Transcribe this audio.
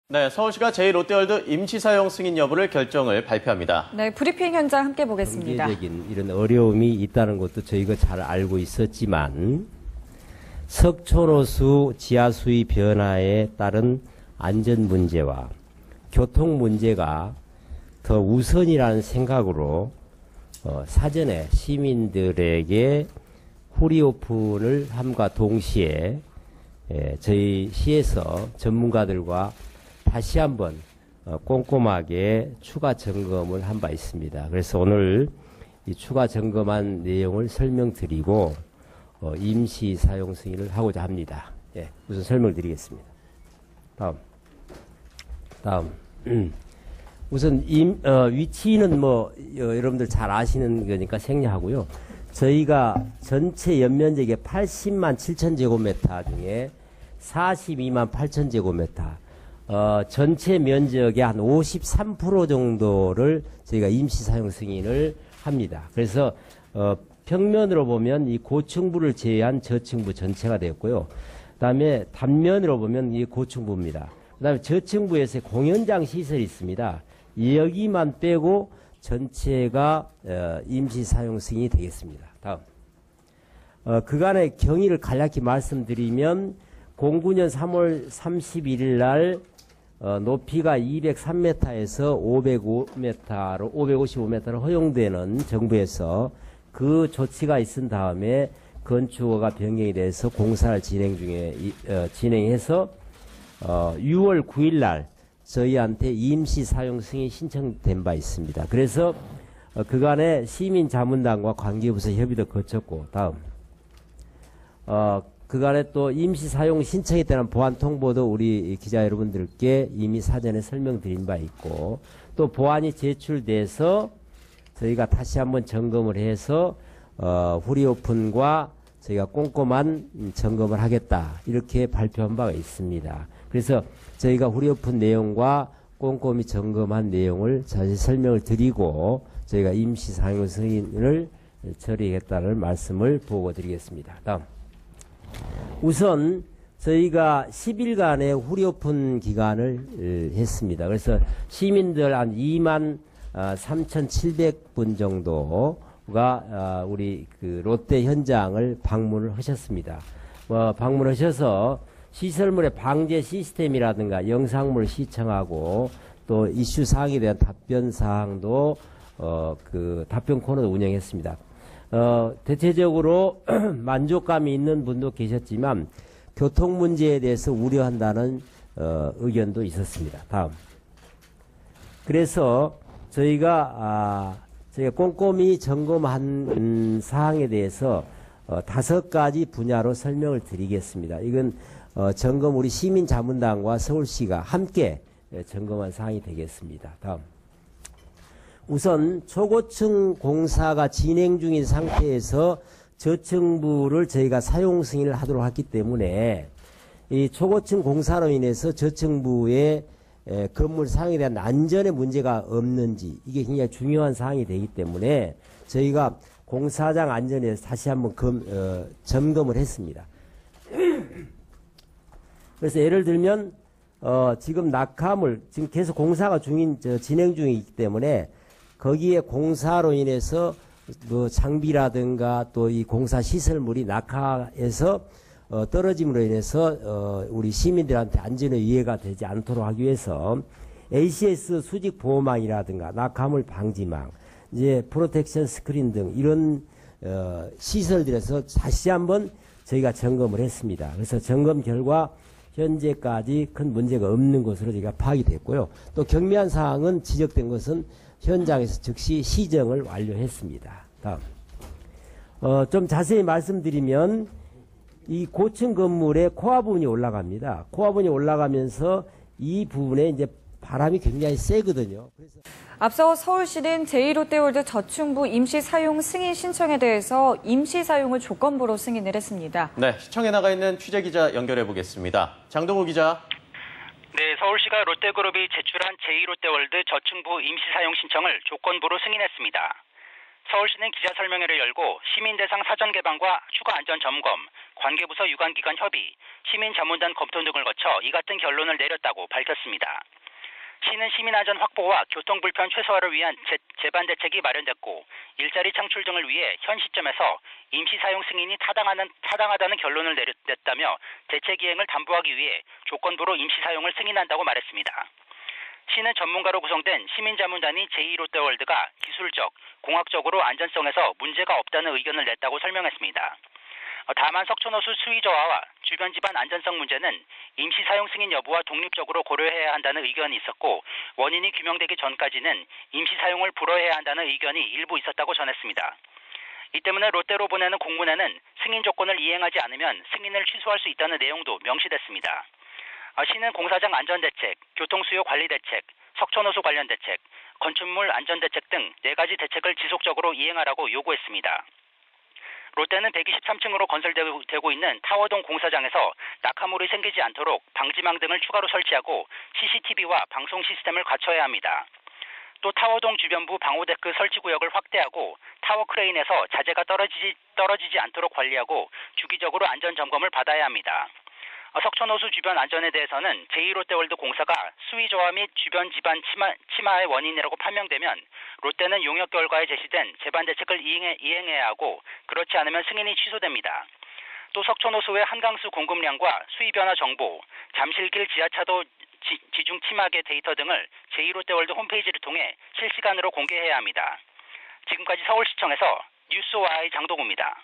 네, 서울시가 제2롯데월드 임시 사용 승인 여부를 결정을 발표합니다. 네, 브리핑 현장 함께 보겠습니다. 경제적인 이런 어려움이 있다는 것도 저희가 잘 알고 있었지만 석촌호수 지하수의 변화에 따른 안전 문제와 교통 문제가 더 우선이라는 생각으로 사전에 시민들에게 후리오픈을 함과 동시에 저희 시에서 전문가들과 다시 한번 꼼꼼하게 추가 점검을 한 바 있습니다. 그래서 오늘 이 추가 점검한 내용을 설명드리고 임시 사용 승인을 하고자 합니다. 예, 우선 설명드리겠습니다. 다음. 우선 위치는 여러분들 잘 아시는 거니까 생략하고요. 저희가 전체 연면적의 80만 7천 제곱미터 중에 42만 8천 제곱미터 전체 면적의 한 53% 정도를 저희가 임시 사용 승인을 합니다. 그래서 평면으로 보면 이 고층부를 제외한 저층부 전체가 되었고요. 그다음에 단면으로 보면 이 고층부입니다. 그다음에 저층부에서 공연장 시설이 있습니다. 여기만 빼고 전체가 임시 사용 승인이 되겠습니다. 다음. 그간의 경위를 간략히 말씀드리면 09년 3월 31일 날 높이가 203m에서 555m로 허용되는 정부에서 그 조치가 있은 다음에 건축허가 변경이 돼서 공사를 진행해서 6월 9일 날 저희한테 임시 사용 승인 신청된 바 있습니다. 그래서 그간에 시민자문단과 관계부서 협의도 거쳤고, 다음. 그간에 또 임시 사용 신청에 대한 보안 통보도 우리 기자 여러분들께 이미 사전에 설명드린 바 있고, 또 보안이 제출돼서 저희가 다시 한번 점검을 해서 후리오픈과 저희가 꼼꼼한 점검을 하겠다, 이렇게 발표한 바가 있습니다. 그래서 저희가 후리오픈 내용과 꼼꼼히 점검한 내용을 자세히 설명을 드리고 저희가 임시 사용 승인을 처리하겠다는 말씀을 보고 드리겠습니다. 다음. 우선 저희가 10일간의 후리오픈 기간을 했습니다. 그래서 시민들 한 2만 3,700분 정도가 우리 그 롯데 현장을 방문을 하셨습니다. 방문하셔서 시설물의 방제 시스템이라든가 영상물을 시청하고 또 이슈 사항에 대한 답변 사항도 그 답변 코너도 운영했습니다. 대체적으로 만족감이 있는 분도 계셨지만 교통 문제에 대해서 우려한다는 의견도 있었습니다. 다음. 그래서 저희가 꼼꼼히 점검한 사항에 대해서 5가지 분야로 설명을 드리겠습니다. 이건 점검 우리 시민자문단과 서울시가 함께 점검한 사항이 되겠습니다. 다음. 우선 초고층 공사가 진행 중인 상태에서 저층부를 저희가 사용 승인을 하도록 했기 때문에 이 초고층 공사로 인해서 저층부의 건물 사용에 대한 안전에 문제가 없는지, 이게 굉장히 중요한 사항이 되기 때문에 저희가 공사장 안전에 대해서 다시 한번 점검을 했습니다. 그래서 예를 들면 지금 낙하물, 지금 계속 공사가 진행 중이기 때문에 거기에 공사로 인해서 뭐 장비라든가 또 이 공사 시설물이 낙하에서 떨어짐으로 인해서 우리 시민들한테 안전에 위해가 되지 않도록 하기 위해서 ACS 수직 보호망이라든가 낙하물 방지망, 이제 프로텍션 스크린 등 이런 시설들에서 다시 한번 저희가 점검을 했습니다. 그래서 점검 결과 현재까지 큰 문제가 없는 것으로 저희가 파악이 됐고요. 또 경미한 사항은 지적된 것은 현장에서 즉시 시정을 완료했습니다. 다음. 좀 자세히 말씀드리면 이 고층 건물에 코아 부분이 올라갑니다. 코아 부분이 올라가면서 이 부분에 이제 바람이 굉장히 세거든요. 그래서 앞서 서울시는 제2롯데월드 저층부 임시 사용 승인 신청에 대해서 임시 사용을 조건부로 승인을 했습니다. 네, 시청에 나가 있는 취재기자 연결해 보겠습니다. 장동우 기자. 네, 서울시가 롯데그룹이 제출한 제2롯데월드 저층부 임시 사용 신청을 조건부로 승인했습니다. 서울시는 기자설명회를 열고 시민 대상 사전 개방과 추가 안전 점검, 관계부서 유관기관 협의, 시민자문단 검토 등을 거쳐 이 같은 결론을 내렸다고 밝혔습니다. 시는 시민안전 확보와 교통불편 최소화를 위한 제반 대책이 마련됐고 일자리 창출 등을 위해 현 시점에서 임시 사용 승인이 타당하다는 결론을 냈다며 대책 이행을 담보하기 위해 조건부로 임시 사용을 승인한다고 말했습니다. 시는 전문가로 구성된 시민자문단이 제2롯데월드가 기술적, 공학적으로 안전성에서 문제가 없다는 의견을 냈다고 설명했습니다. 다만 석촌호수 수위 저하와 주변 집안 안전성 문제는 임시 사용 승인 여부와 독립적으로 고려해야 한다는 의견이 있었고 원인이 규명되기 전까지는 임시 사용을 불허해야 한다는 의견이 일부 있었다고 전했습니다. 이 때문에 롯데로 보내는 공문에는 승인 조건을 이행하지 않으면 승인을 취소할 수 있다는 내용도 명시됐습니다. 시는 공사장 안전대책, 교통수요 관리대책, 석촌호수 관련 대책, 건축물 안전대책 등 4가지 대책을 지속적으로 이행하라고 요구했습니다. 롯데는 123층으로 건설되고 있는 타워동 공사장에서 낙하물이 생기지 않도록 방지망 등을 추가로 설치하고 CCTV와 방송 시스템을 갖춰야 합니다. 또 타워동 주변부 방호데크 설치 구역을 확대하고 타워 크레인에서 자재가 떨어지지 않도록 관리하고 주기적으로 안전 점검을 받아야 합니다. 석촌호수 주변 안전에 대해서는 제2롯데월드 공사가 수위 저하 및 주변 집안 침하의 원인이라고 판명되면 롯데는 용역 결과에 제시된 제반 대책을 이행해야 하고 그렇지 않으면 승인이 취소됩니다. 또 석촌호수의 한강수 공급량과 수위 변화 정보, 잠실길 지하차도 지중 침하계 데이터 등을 제2롯데월드 홈페이지를 통해 실시간으로 공개해야 합니다. 지금까지 서울시청에서 뉴스와의 장동우입니다.